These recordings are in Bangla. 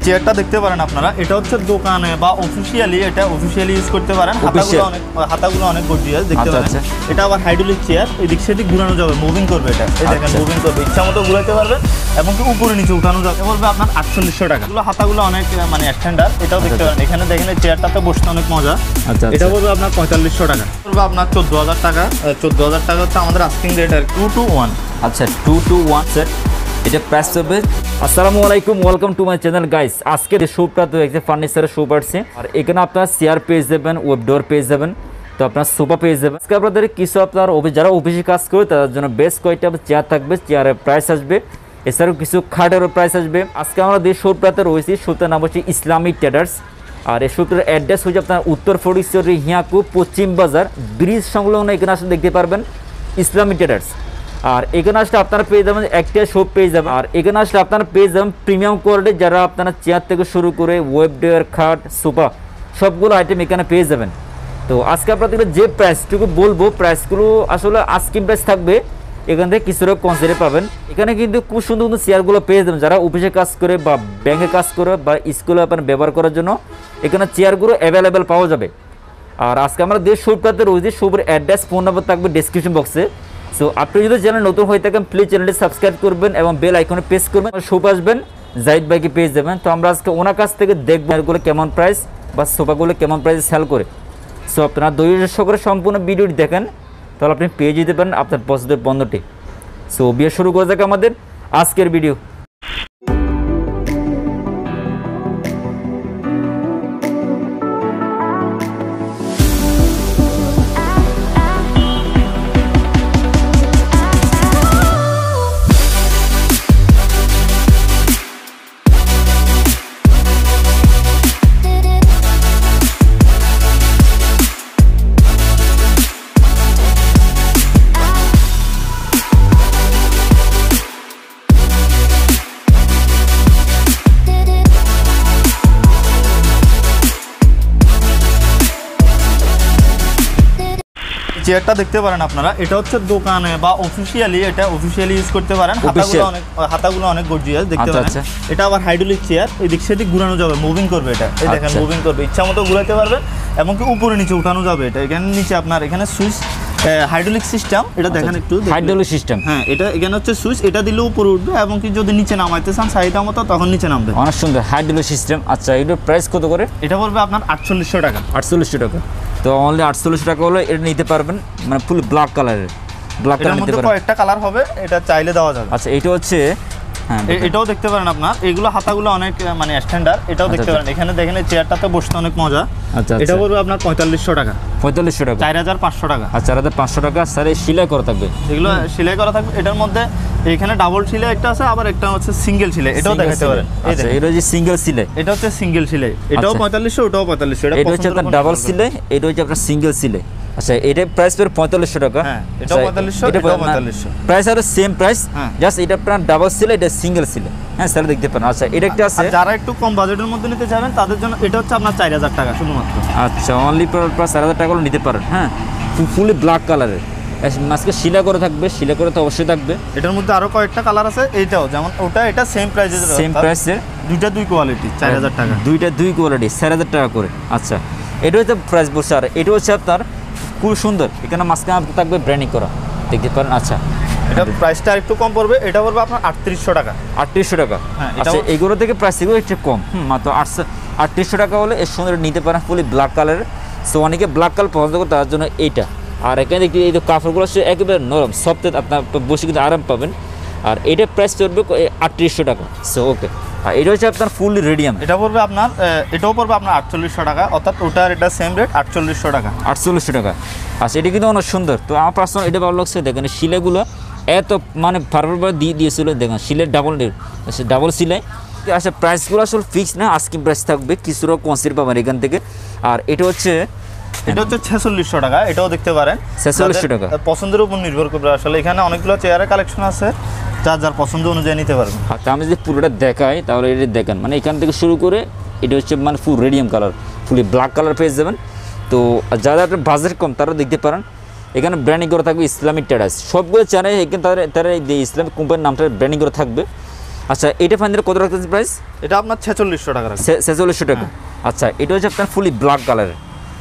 চেয়ারটা দেখতে পারেন আপনারা, এটা হচ্ছে দোকানে বা অফিসিয়ালি ইউজ করতে পারেন। হাতাগুলো অনেক গর্জিয়াস দেখতে পারেন। এটা আবার হাইড্রোলিক চেয়ার, এদিক সেদিক ঘুরানো যাবে, মুভিং করবে। এটা এই দেখেন মুভিং করবে, ইচ্ছা মতো ঘুরাইতে পারবেন এবং কি উপরে নিচে উঠানো যাবে। বলবে আপনার 4800 টাকা। হাতাগুলো অনেক মানে স্ট্যান্ডার্ড, এটাও দেখতে পারেন। এখানে দেখেন চেয়ারটাতে বসতে অনেক মজা। এটা বলবে আপনার 4500 টাকা। বলবে আপনার 14000 টাকা। 14000 টাকা হচ্ছে আমাদের আস্কিং রেট আর 2 to 1। আচ্ছা 2 to 1 সেট, এটা প্রাইস হবে। আসসালামু আলাইকুম, welcome to my channel guys. আজকে শোটা তো একটা ফার্নিচারের শো আসছে, আর এখানে আপনারা চেয়ার পেয়ে যাবেন, ওয়েব ডোর পেয়ে যাবেন, তো আপনার সোফা পেয়ে যাবেন। আজকে আপনাদের কিছু আপনার যারা অফিসে কাজ করে তাদের জন্য বেশ কয়েকটা চেয়ার থাকবে, চেয়ারের প্রাইস আসবে, এছাড়াও কিছু খাটেরও প্রাইস আসবে। আজকে আমরা যে শোটাতে রয়েছি, শোটার নাম হচ্ছে ইসলামিক ট্রেডার্স, আর এই শোটার অ্যাড্রেস হচ্ছে আপনার উত্তর ফটিকছড়ি হিয়াকু পশ্চিম বাজার ব্রিজ সংলগ্ন। এখানে আসলে দেখতে পারবেন ইসলামিক ট্রেডার্স। আর এখানে আসলে আপনারা পেয়ে যাবেন একটা শপ পেয়ে যাবেন, আর এখানে আসলে আপনারা পেয়ে যাবেন প্রিমিয়াম কোয়ালিটি, যারা আপনারা চেয়ার থেকে শুরু করে ওয়েব ডোর, খাট, সোফা সবগুলো আইটেম এখানে পেয়ে যাবেন। তো আজকে আপনাদের যে প্রাইসটুকু বলবো, প্রাইসগুলো আসলে আস্কিং প্রাইস থাকবে, এখান থেকে কিছুটা কনসিডারে পাবেন। এখানে কিন্তু খুব সুন্দর সুন্দর চেয়ারগুলো পেয়ে যাবেন, যারা অফিসে কাজ করে বা ব্যাংকে কাজ করে বা স্কুলে আপনার ব্যবহার করার জন্য এখানে চেয়ারগুলো অ্যাভেলেবেল পাওয়া যাবে। আর আজকে আমরা যে শপটাতে রয়েছি, শপের অ্যাড্রেস, ফোন নাম্বার থাকবে ডিসক্রিপশন বক্সে। সো আপনি যদি চ্যানেল নতুন হয়ে থাকেন প্লিজ চ্যানেলটি সাবস্ক্রাইব করবেন এবং বেল আইকনে প্রেস করবেন, শপ আসবেন, জাহিদ ভাইকে পেয়ে যাবেন। তো আমরা আজকে ওনার কাছ থেকে দেখবো এগুলো কেমন প্রাইস বা সোফাগুলো কেমন প্রাইসে সেল করে। সো আপনারা ধৈর্য করে সম্পূর্ণ ভিডিওটি দেখেন, তাহলে আপনি পেয়ে যেতে পারেন আপনার পছন্দের পণ্যটি। সো বিয়ে শুরু করে যাক আমাদের আজকের ভিডিও। চেয়ারটা দেখতে পারেন আপনারা, এটা হচ্ছে দোকানে বা অফিসিয়ালি ইউজ করতে পারেন। হাতাগুলো অনেক গর্জিয়াস দেখতে পারেন। এটা আবার হাইড্রোলিক চেয়ার, এদিক সেদিক ঘুরানো যাবে, মুভিং করবে। এটা এই দেখেন মুভিং করবে, ইচ্ছা মতো ঘুরাইতে পারবেন এবং কি উপরে নিচে উঠানো যাবে। এটা এখানে নিচে আপনার এখানে সুইচ, হাইড্রোলিক সিস্টেম, এটা দেখেন একটু হাইড্রোলিক সিস্টেম। হ্যাঁ, এটা এখানে হচ্ছে সুইচ, এটা দিলে উপরে উঠবে এবং কি যদি নিচে নামাইতে চান সাইডটা মতো তখন নিচে নামবে। অনেক সুন্দর হাইড্রোলিক সিস্টেম। আচ্ছা এটার প্রাইস কত করে? এটা বলবে আপনার 4800 টাকা। 4800 টাকা। তো অনলি 4800 টাকা হলে এটা নিতে পারবেন, মানে ফুল ব্ল্যাক কালারের। ব্ল্যাক কালার নিতে পারবেন, কয়েকটা কালার হবে, এটা চাইলে দেওয়া যাবে। আচ্ছা এটা হচ্ছে, হ্যাঁ এটাও দেখতে পারেন আপনার, এগুলো হাতাগুলো অনেক মানে স্ট্যান্ডার্ড। এটাও দেখতে পারেন, এখানে দেখেন চেয়ারটাতে বসতে অনেক মজা। আচ্ছা এটা বলবে আপনার 4500 টাকা। 4500 টাকা, 4500 টাকা। আর 4500 টাকা স্যার সেলাই করা থাকবে। এগুলো সেলাই করা থাকবে। এটার মধ্যে এখানে ডাবল সেলাই একটা আছে, আবার একটা হচ্ছে সিঙ্গেল সেলাই, এটাও দেখাতে পারেন। আচ্ছা এটা হচ্ছে সিঙ্গেল সেলাই, এটা হচ্ছে সিঙ্গেল সেলাই, এটাও 4500, ওটাও 4500। এটা হচ্ছে আপনার ডাবল সেলাই, এটা হচ্ছে আপনার সিঙ্গেল সেলাই। আচ্ছা এটা প্রাইস পড়ে 4500 টাকা। হ্যাঁ এটাও 4500, এটাও 4500। প্রাইস আর সেম প্রাইস, জাস্ট এটা আপনার ডাবল সেলাই, এটা সিঙ্গেল সেলাই। হ্যাঁ স্যার দেখতে পারেন। আচ্ছা এটা একটা আছে, যারা একটু কম বাজেটের মধ্যে নিতে চান তাদের জন্য এটা হচ্ছে আপনার 4000 টাকা শুধুমাত্র। আচ্ছা অনলি প্রাইস 4000 টাকা নিতে পারেন। হ্যাঁ ফুলি ব্ল্যাক কালারের, মাঝকে শিলা করে থাকবে, শিলা করে তো অবশ্যই থাকবে। এটার মধ্যে আরো কয়েকটা কালার আছে, এইটাও যেমন ওটা, এটা সেম প্রাইসের, সেম প্রাইসের, দুইটা দুই কোয়ালিটি, 4000 টাকা। দুইটা দুই কোয়ালিটি 4000 টাকা করে। আচ্ছা এটা হচ্ছে প্রাইস বলছে। আর এটা হচ্ছে আপনার খুব সুন্দর, এখানে মাঝখানে থাকবে ব্র্যান্ডিং করা, দেখতে পারেন। আচ্ছা এটা প্রাইসটা একটু কম পড়বে, এটা পড়বে আপনার 3800 টাকা। 3800 টাকা। আচ্ছা এগুলো থেকে প্রাইস এগুলো একটু কম, মাত্র 3800 টাকা হলে এর সুন্দর নিতে পারেন, ফুলি ব্ল্যাক কালারের। সো অনেকে ব্ল্যাক কালার পছন্দ করে, তার জন্য এইটা। আর এখানে দেখি এই কাপড়গুলো একেবারে নরম, সফট, আপনার বসে কিন্তু আরাম পাবেন। আর এটার প্রাইস চলবে 3800 টাকা। সো ওকে, আর এটা হচ্ছে আপনার ফুললি রেডিয়াম, এটা পড়বে আপনার, এটাও পড়বে আপনার 4800 টাকা, অর্থাৎ ওটার এটা সেম রেট 4800 টাকা। 4800 টাকা। আচ্ছা এটা কিন্তু অনেক সুন্দর। তো আমার পার্সোনাল এটা ভালো লাগছে, দেখেন শিলাগুলো এত মানে ভালোভাবে দিয়েছিল, দেখেন শিলের ডাবল সিলাই। আচ্ছা প্রাইসগুলো আসলে ফিক্স না, আস্কিং প্রাইস থাকবে, কিছুটা কনসিডার পাবেন এখান থেকে। আর এটা হচ্ছে 4600 টাকা, এটাও দেখতে পারেন। 4600 টাকা, পছন্দের উপর নির্ভর করবে। আসলে এখানে অনেকগুলো চেয়ারের কালেকশন আছে, যার পছন্দ অনুযায়ী নিতে পারবেন। আচ্ছা আমি যদি পুরোটা দেখাই তাহলে এটা দেখেন, মানে এখান থেকে শুরু করে এটা হচ্ছে মানে ফুল রেডিয়াম কালার, ফুলি ব্ল্যাক কালার পেয়ে যাবেন। তো যারা আপনার বাজেট কম তারা দেখতে পারেন, এখানে ব্র্যান্ডিং করা থাকবে ইসলামিক ট্রেডার্স। সবগুলো চ্যানেল এখানে তারা এই ইসলামিক কোম্পানির নামটা ব্র্যান্ডিং করা থাকবে। আচ্ছা এটা ফাইনাল কত রাখতেছেন প্রাইস? এটা আপনার 4600 টাকা রাখছে। 4600 টাকা। আচ্ছা এটা হচ্ছে আপনার ফুলি ব্ল্যাক কালারের।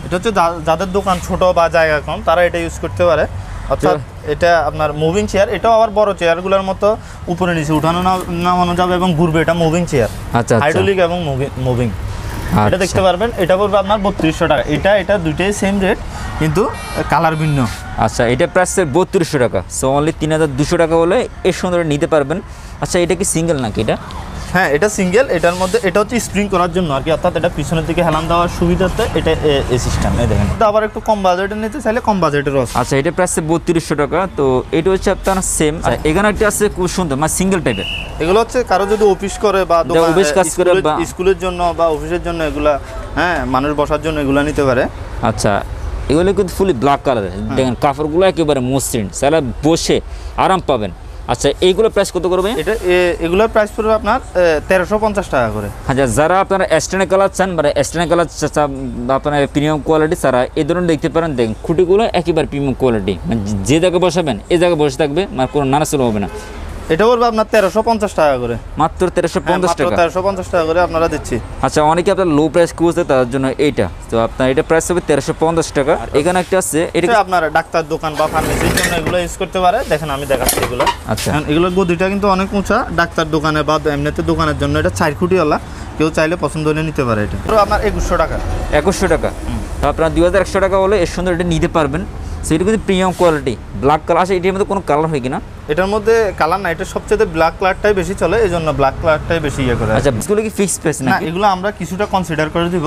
এটা হচ্ছে যাদের দোকান ছোট বা জায়গা কম তারা এটা ইউজ করতে পারে। অর্থাৎ এটা আপনার মুভিং চেয়ার, এটাও আবার বড় চেয়ারগুলোর মতো উপরে নিচে উঠানো নামানো যাবে এবং ঘুরবে। এটা মুভিং চেয়ার, আচ্ছা হাইড্রোলিক এবং মুভিং। এটা দেখতে পারবেন, এটা পড়বে আপনার 3200 টাকা। এটা দুইটাই সেম রেট কিন্তু কালার ভিন্ন। আচ্ছা এটা প্রাইস 3200 টাকা, সো অনলি 3200 টাকা হলে এই সুন্দর নিতে পারবেন। আচ্ছা এটা কি সিঙ্গেল নাকি এটা? হ্যাঁ এটা সিঙ্গেল। এটার মধ্যে এটা হচ্ছে স্প্রিং করার জন্য আর কি, অর্থাৎ এটা পিছনের দিকে হেলান দেওয়ার সুবিধাতে এটা এই সিস্টেম। এই দেখেন, এটা আবার একটু কম বাজেটের নিতে চাইলে কম বাজেটেরও আছে। আচ্ছা এটা প্রাইস 3200 টাকা। তো এটা হচ্ছে আপনার সেম। এখানে একটা আছে খুব সুন্দর মানে সিঙ্গেল টাইপের। এগুলো হচ্ছে কারো যদি অফিস করে বা অফিস কাজ করে বা স্কুলের জন্য বা অফিসের জন্য এগুলা, হ্যাঁ মানুষ বসার জন্য এগুলা নিতে পারে। আচ্ছা এগুলো কিন্তু ফুলি ব্ল্যাক কালারের, দেখেন কাপড়গুলো একেবারে মসৃণ, সারা বসে আরাম পাবেন। আচ্ছা এইগুলো প্রাইস কত করবে? এটা এগুলোর প্রাইস পড়বে আপনার 1350 টাকা করে। আচ্ছা যারা আপনারা স্ট্যান্ডার্ড কালার চান বা স্ট্যান্ডার্ড কালার আপনার প্রিমিয়াম কোয়ালিটি তারা এই ধরনের দেখতে পারেন। দেখেন খুঁটিগুলো একেবারে প্রিমিয়াম কোয়ালিটি, মানে যে জায়গায় বসাবেন এই জায়গায় বসে থাকবে, মানে কোনো নাড়াচড়া হবে না। এটা পড়বে আপনার 1350 টাকা করে, মাত্র 1350 টাকা। 1350 টাকা করে আপনারা দিচ্ছি। আচ্ছা অনেকে আপনার লো প্রাইস খুঁজতে, তার জন্য এইটা তো আপনার এটা প্রাইস হবে 1350 টাকা। আর এখানে একটা আছে, এটা আপনার ডাক্তার দোকান বা ফার্মেসির জন্য এগুলো ইউজ করতে পারে। দেখেন আমি দেখাচ্ছি এগুলো। আচ্ছা এগুলোর গদিটা কিন্তু অনেক উঁচা, ডাক্তার দোকানে বা এমনিতে দোকানের জন্য এটা 4 খুঁটিওয়ালা, কেউ চাইলে পছন্দ হলে নিতে পারে। এটা তো আপনার 2100 টাকা। 2100 টাকা। তো আপনার 2100 টাকা হলে এর সুন্দর এটা নিতে পারবেন। সেটা কিন্তু প্রিমিয়াম কোয়ালিটি ব্ল্যাক কালার। আচ্ছা এটার মধ্যে কোনো কালার হয় কিনা? এটার মধ্যে কালার না, এটা সবচেয়ে ব্ল্যাক কালারটাই বেশি চলে, এই জন্য ব্ল্যাক কালারটাই বেশি ইয়ে করে। আচ্ছা এগুলো কি ফিক্সড প্রাইস না? নাকি? এগুলো আমরা কিছুটা কনসিডার করে দিব,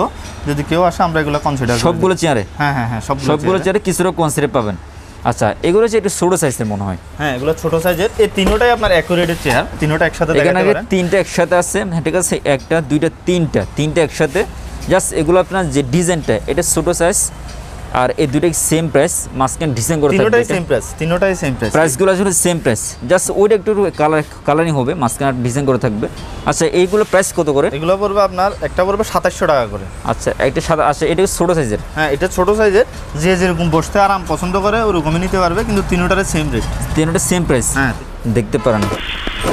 যদি কেউ আসে আমরা এগুলো কনসিডার করে সবগুলো চেয়ারে? হ্যাঁ হ্যাঁ হ্যাঁ সবগুলো চেয়ারে কিছুটা কনসিডার পাবেন। আচ্ছা এগুলো হচ্ছে একটু ছোট সাইজের মনে হয়। হ্যাঁ এগুলো ছোট সাইজের। এই তিনটাই আপনার অ্যাকুরেটের চেয়ার, তিনটা একসাথে দেখাতে এখানে পারেন। তিনটা একসাথে আছে, হ্যাঁ ঠিক আছে, একটা দুইটা তিনটা একসাথে। জাস্ট এগুলো আপনার যে ডিজাইনটা এটা ছোট সাইজ, আর এই দুটোই সেম প্রাইস, মাঝখানে ডিজাইন করে থাকবে। তিনটাই সেম প্রাইস, তিনটাই সেম প্রাইস। প্রাইসগুলো আসলে সেম প্রাইস, জাস্ট ওইটা একটু কালারিং হবে, মাঝখানে ডিজাইন করে থাকবে। আচ্ছা এইগুলো প্রাইস কত করে? এগুলো পড়বে আপনার একটা পড়বে 2700 টাকা করে। আচ্ছা একটা সাদা। আচ্ছা এটা ছোট সাইজের? হ্যাঁ এটা ছোট সাইজের, যে যেরকম বসতে আরাম পছন্দ করে ওরকমই নিতে পারবে, কিন্তু তিনটারে সেম রেট, তিনটা সেম প্রাইস। হ্যাঁ দেখতে পারেন।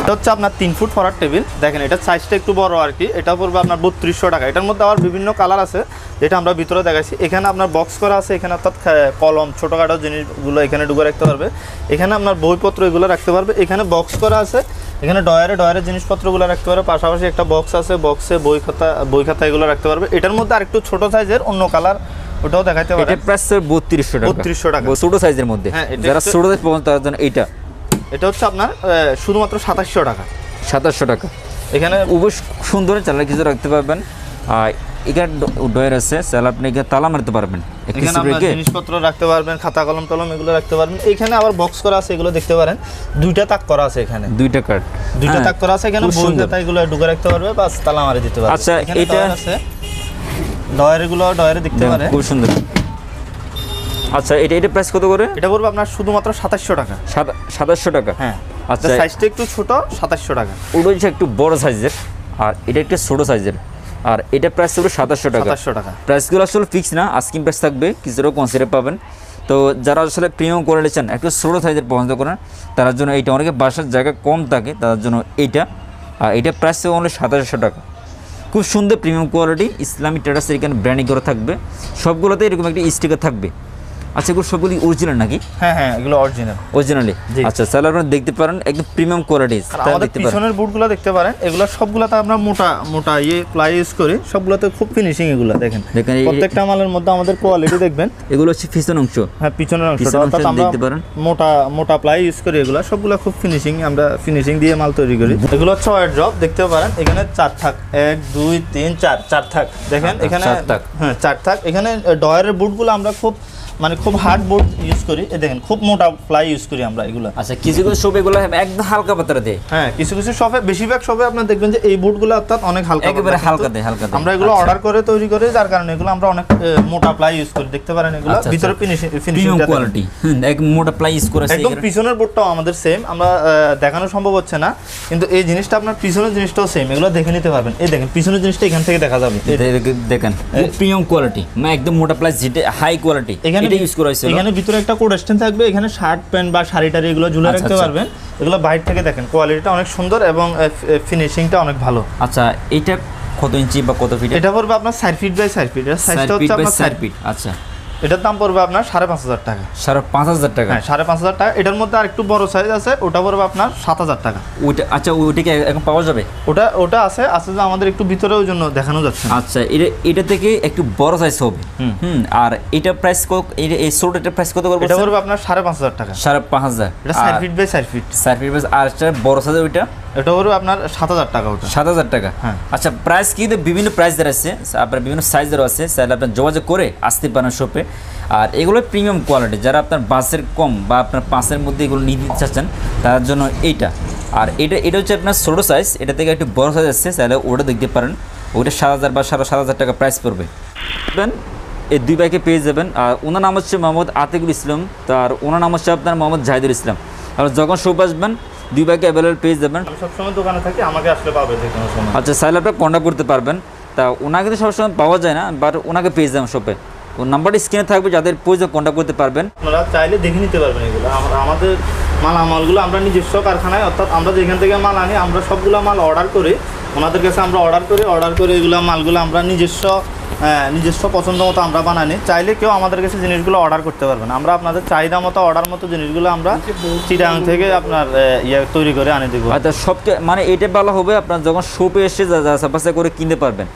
এটা হচ্ছে আপনার 3 ফুট ফরার টেবিল। দেখেন এটা সাইজটা একটু বড় আর কি। এটা পড়বে আপনার 3200 টাকা। এটার মধ্যে আবার বিভিন্ন কালার আছে, যেটা আমরা ভিতরে দেখাচ্ছি। এখানে আপনার বক্স করা আছে, এখানে অর্থাৎ কলম ছোটোখাটো জিনিসগুলো এখানে ঢুকে রাখতে পারবে। এখানে আপনার বইপত্র এগুলো রাখতে পারবে। এখানে বক্স করা আছে, এখানে ডয়ারে জিনিসপত্রগুলো রাখতে পারবে। পাশাপাশি একটা বক্স আছে, বক্সে বই খাতা এগুলো রাখতে পারবে। এটার মধ্যে আরেকটু ছোট সাইজের অন্য কালার, ওটাও দেখাতে পারবে। এটা প্রাইস 3200 টাকা। 3200 টাকা ছোট সাইজের মধ্যে। হ্যাঁ যারা ছোট সাইজ পাবেন তার জন্য এইটা। এটা হচ্ছে আপনার শুধুমাত্র 2700 টাকা। 2700 টাকা। এখানে অবশ্য সুন্দর চালা কিছু রাখতে পারবেন। আর এখানে ডয়ার আছে, চালা আপনি এখানে তালা মারতে পারবেন। এখানে আপনার জিনিসপত্র রাখতে পারবেন, খাতা কলম টলম এগুলো রাখতে পারবেন। এখানে আবার বক্স করা আছে, এগুলো দেখতে পারেন। দুইটা তাক করা আছে, এখানে দুইটা কার্ড, দুইটা তাক করা আছে। এখানে বই খাতা এগুলো ঢুকে রাখতে পারবে, বাস তালা মারে দিতে পারবে। আচ্ছা এটা আছে ডয়ারে দেখতে পারেন, খুব সুন্দর। আচ্ছা এটা প্রাইস কত করে? এটা পড়বে আপনার শুধুমাত্র 2700 টাকা। 2700 টাকা। হ্যাঁ আচ্ছা সাইজটা একটু ছোট, 2700 টাকা। ওটা হচ্ছে একটু বড় সাইজের, আর এটা একটু ছোট সাইজের। আর এটা প্রাইস হলো 2700 টাকা। 2700 টাকা। প্রাইসগুলো আসলে ফিক্স না, আস্কিং প্রাইস থাকবে, কিছুটা কনসিডার পাবেন। তো যারা আসলে প্রিমিয়াম কোয়ালিটি চান, একটু ছোটো সাইজের পছন্দ করেন, তার জন্য এইটা। অনেকে বাসার জায়গা কম থাকে তার জন্য এইটা। আর এটা প্রাইস অনলি 2700 টাকা। খুব সুন্দর প্রিমিয়াম কোয়ালিটি, ইসলামিক ট্রেডার্সের এখানে ব্র্যান্ডিং করা থাকবে। সবগুলোতে এরকম একটা স্টিকার থাকবে। আচ্ছা এগুলো সবগুলি অরিজিনাল নাকি? হ্যাঁ হ্যাঁ এগুলো অরিজিনালি। আচ্ছা তাহলে আপনারা দেখতে পারেন একদম প্রিমিয়াম কোয়ালিটি। আমাদের পিছনের বুটগুলো দেখতে পারেন, এগুলো সবগুলোতে আমরা মোটা প্লাই ইউজ করি, সবগুলোতে খুব ফিনিশিং। এগুলো দেখেন প্রত্যেকটা মালের মধ্যে আমাদের কোয়ালিটি দেখবেন। এগুলো হচ্ছে পিছনের অংশ। হ্যাঁ পিছনের অংশটা, অর্থাৎ আমরা দেখতে পারেন মোটা প্লাই ইউজ করি। এগুলো সবগুলো খুব ফিনিশিং, আমরা ফিনিশিং দিয়ে মাল তৈরি করি। এগুলো হচ্ছে ওয়ার ড্রপ, দেখতে পারেন এখানে 4 থাক, 1 2 3 4 থাক। দেখেন এখানে 4 থাক। এখানে ডয়ারের বুটগুলো আমরা খুব হার্ড বোর্ড ইউজ করি। দেখেন খুব মোটা প্লাই ইউজ করি আমরা এগুলো। আচ্ছা কিছু শপ এগুলো একদম হালকা পাতলা দেয়। হ্যাঁ কিছু শপে, বেশিরভাগ শপে আপনারা দেখবেন যে এই বুটগুলো অর্থাৎ অনেক হালকা, একেবারে হালকা দেয়। আমরা এগুলো অর্ডার করে তৈরি করি, যার কারণে এগুলো আমরা অনেক মোটা প্লাই ইউজ করি। দেখতে পারেন এগুলো ভিতরে ফিনিশিং কোয়ালিটি, এক মোটা প্লাই ইউজ করে। একদম পিছনের বোর্ডটাও আমাদের সেম, আমরা দেখানো সম্ভব হচ্ছে না, কিন্তু এই জিনিসটা আপনার পিছনের জিনিসটাও সেম। এগুলো দেখে নিতে পারবেন। এই দেখেন পিছনের জিনিসটা এখান থেকে দেখা যাবে। দেখেন প্রিমিয়াম কোয়ালিটি, মানে একদম মোটা প্লাই, যেটা হাই কোয়ালিটি। এখানে এটা ইউজ করা হয়েছে এখানে ভিতরে একটা কোড স্ট্যান্ড থাকবে, এখানে শার্ট প্যান্ট বা শাড়ি টাড়ি এগুলো ঝুলে রাখতে পারবেন। এগুলো বাইরে থেকে দেখেন কোয়ালিটিটা অনেক সুন্দর এবং ফিনিশিংটা অনেক ভালো। আচ্ছা এটা কত ইঞ্চি বা কত ফিট? এটা পড়বে আপনার 4 ফিট বাই 4 ফিট, এর সাইজটা হচ্ছে আপনার 4 ফিট। আচ্ছা এটার দাম পড়বে আপনার 5,500 টাকা। 5,500 টাকা? হ্যাঁ 5,500 টাকা। এটার মধ্যে আরেকটু বড় সাইজ আছে, ওটা পড়বে আপনার 7,000 টাকা। ওইটা আচ্ছা ওইটা কি এখন পাওয়া যাবে? ওটা আছে যে আমাদের একটু ভিতরে ওই জন্য দেখানো যাচ্ছে না। আচ্ছা এটা থেকে একটু বড় সাইজ হবে। আর এটা প্রাইস কত? এই ছোটটার প্রাইস কত করবে? এটা পড়বে আপনার 5,500 টাকা। 5,500। এটা 4 feet by 4 feet. 4 feet by, আর এটা বড় সাইজ ওইটা? এটা পড়বে আপনার 7,000 টাকা। ওটা 7,000 টাকা। হ্যাঁ। আচ্ছা প্রাইস কি বিভিন্ন প্রাইস দেওয়া আছে, আপনার বিভিন্ন সাইজেরও আছে, চাইলে আপনার যোগাযোগ করে আসতে পারেন শপে। আর এগুলো প্রিমিয়াম কোয়ালিটি, যারা আপনার বাসের কম বা আপনার 5-এর মধ্যে এগুলো নিতে চাচ্ছেন তার জন্য এইটা। আর এটা হচ্ছে আপনার ছোটো সাইজ, এটা থেকে একটু বড় সাইজ আসছে, চাইলে ওটা দেখতে পারেন। ওটা 7,000 বা 7,500 টাকা প্রাইস পড়বে। এই দুই বাইকে পেয়ে যাবেন। আর ওনার নাম হচ্ছে মোহাম্মদ আতিকুল ইসলাম, তার ওনার নাম হচ্ছে আপনার মোহাম্মদ জাহিদুল ইসলাম। আর যখন শপ আসবেন দুই বাইকে অ্যাভেলেবল পেয়ে যাবেন। আমি সবসময় দোকানে থাকি, আমাকে আসলে পাবে যে কোনো সময়। আচ্ছা চাইলে আপনার কন্ট্যাক্ট করতে পারবেন। তা ওনাকে তো সবসময় পাওয়া যায় না, বাট ওনাকে পেয়ে যাবেন শপে। ওর নাম্বারটি স্ক্রিনে থাকবে, যাদের প্রয়োজন কন্ট্যাক্ট করতে পারবেন। আপনারা চাইলে দেখে নিতে পারবেন এগুলো। আমাদের মালামালগুলো আমরা নিজস্ব কারখানায়, অর্থাৎ আমরা যেখান থেকে মাল আনি, আমরা সবগুলো মাল অর্ডার করি ওনাদের কাছে। আমরা অর্ডার করে এগুলো মালগুলো আমরা নিজস্ব পছন্দ মতো আমরা বানানি। চাইলে কেউ আমাদের কাছে জিনিসগুলো অর্ডার করতে পারবেন। আমরা আপনাদের চাহিদা মতো অর্ডার মতো জিনিসগুলো আমরা চিটাং থেকে আপনার তৈরি করে আনি দেবো। আচ্ছা সবকে মানে এটা ভালো হবে আপনার যখন শপে এসে যাচাই করে কিনতে পারবেন।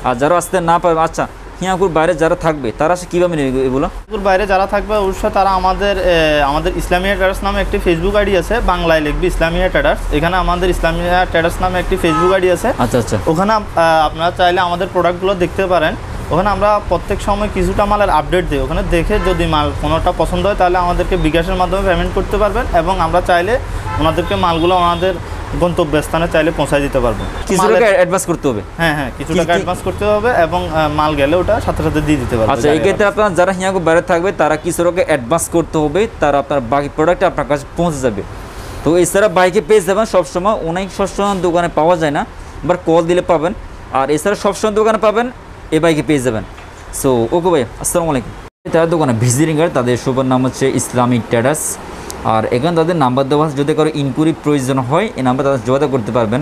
আর যারা আসতে না পারবে, আচ্ছা হিয়াকুর বাইরে যারা থাকবে তারা সে কীভাবে নেবে এগুলো? বাইরে যারা থাকবে অবশ্যই তারা আমাদের ইসলামিয়া ট্রেডার্স নামে একটি ফেসবুক আইডি আছে, বাংলায় লিখবে ইসলামিয়া ট্রেডার্স। এখানে আমাদের ইসলামিয়া ট্রেডার্স নামে একটি ফেসবুক আইডি আছে। আচ্ছা আচ্ছা। ওখানে আপনারা চাইলে আমাদের প্রোডাক্টগুলো দেখতে পারেন। ওখানে আমরা প্রত্যেক সময় কিছুটা মালের আপডেট দিই। ওখানে দেখে যদি মাল কোনোটা পছন্দ হয় তাহলে আমাদেরকে বিকাশের মাধ্যমে পেমেন্ট করতে পারবেন, এবং আমরা চাইলে ওনাদেরকে মালগুলো ওনাদের গন্তব্যস্থানে চাইলে পৌঁছায় দিতে পারবো। কিছু টাকা অ্যাডভান্স করতে হবে? হ্যাঁ কিছু টাকা অ্যাডভান্স করতে হবে, এবং মাল গেলে ওটা সাথে সাথে দিয়ে দিতে পারবো। আচ্ছা এই ক্ষেত্রে আপনার যারা হিয়াকুর বাইরে থাকবে তারা কিছু টাকা অ্যাডভান্স করতে হবে, তারা আপনার বাকি প্রোডাক্ট আপনার কাছে পৌঁছে যাবে। তো এছাড়া বাইকে পেয়ে যাবেন সবসময়, অনেক সবসময় দোকানে পাওয়া যায় না, এবার কল দিলে পাবেন। আর এছাড়া সবসময় দোকানে পাবেন, এই বাইকে পেয়ে যাবেন। সো ওকে ভাই, আসসালামু আলাইকুম। তাদের দোকানে ভিজিটিং কার্ড, তাদের শপের নাম হচ্ছে ইসলামিক ট্রেডার্স। আর এখানে তাদের নাম্বার দেওয়া, যদি কারো ইনকুয়ারি প্রয়োজন হয় এই নাম্বার তাদের যোগাযোগ করতে পারবেন।